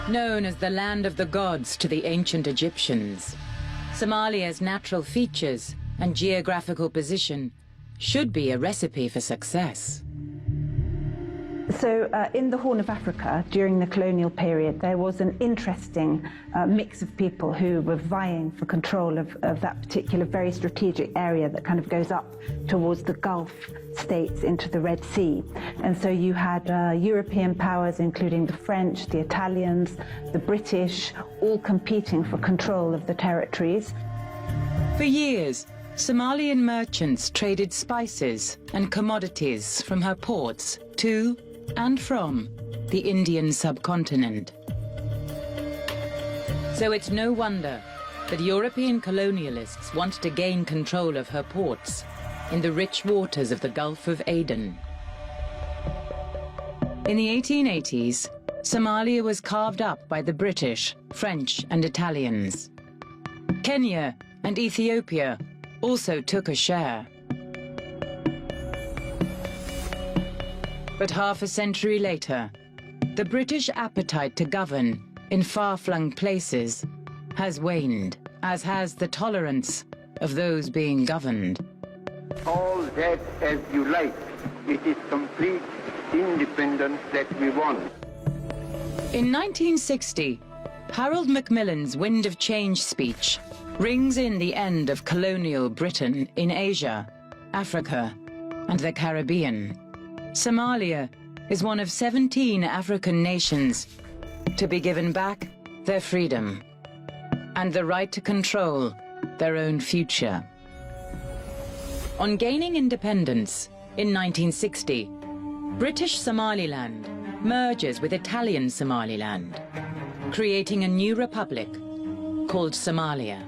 Known as the land of the gods to the ancient Egyptians, Somalia's natural features and geographical position should be a recipe for success. So in the Horn of Africa, during the colonial period, there was an interesting mix of people who were vying for control of that particular very strategic area that kind of goes up towards the Gulf states into the Red Sea. And so you had European powers, including the French, the Italians, the British, all competing for control of the territories. For years, Somalian merchants traded spices and commodities from her ports to and from the Indian subcontinent. So it's no wonder that European colonialists wanted to gain control of her ports in the rich waters of the Gulf of Aden. In the 1880s, Somalia was carved up by the British, French, and Italians. Kenya and Ethiopia also took a share. But half a century later, the British appetite to govern in far-flung places has waned, as has the tolerance of those being governed. All that as you like. It is complete independence that we want. In 1960, Harold Macmillan's Wind of Change speech rings in the end of colonial Britain in Asia, Africa, and the Caribbean. Somalia is one of 17 African nations to be given back their freedom and the right to control their own future. On gaining independence in 1960, British Somaliland merges with Italian Somaliland, creating a new republic called Somalia.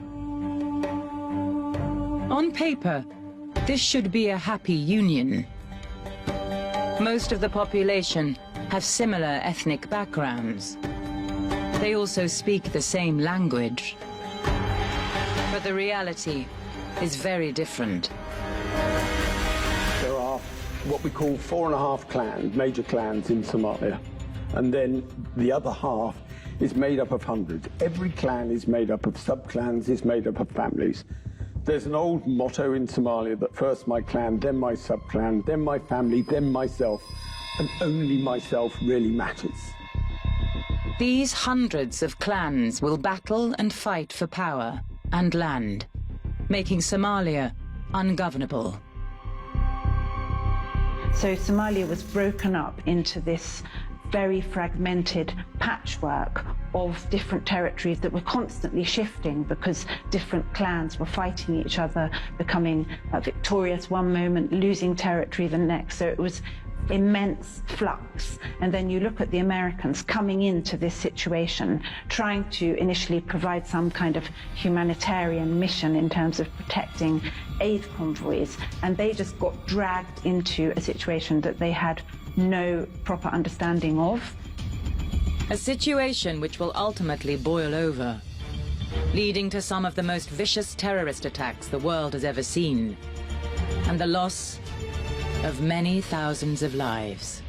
On paper, this should be a happy union. Most of the population have similar ethnic backgrounds. They also speak the same language. But the reality is very different. There are what we call 4.5 clans, major clans in Somalia. And then the other half is made up of hundreds. Every clan is made up of sub-clans, is made up of families. There's an old motto in Somalia that first my clan, then my sub-clan, then my family, then myself, and only myself really matters. These hundreds of clans will battle and fight for power and land, making Somalia ungovernable. So Somalia was broken up into this very fragmented patchwork of different territories that were constantly shifting because different clans were fighting each other, becoming victorious one moment, losing territory the next. So it was immense flux. And then you look at the Americans coming into this situation, trying to initially provide some kind of humanitarian mission in terms of protecting aid convoys, and they just got dragged into a situation that they had no proper understanding of. A situation which will ultimately boil over, leading to some of the most vicious terrorist attacks the world has ever seen, and the loss of many thousands of lives.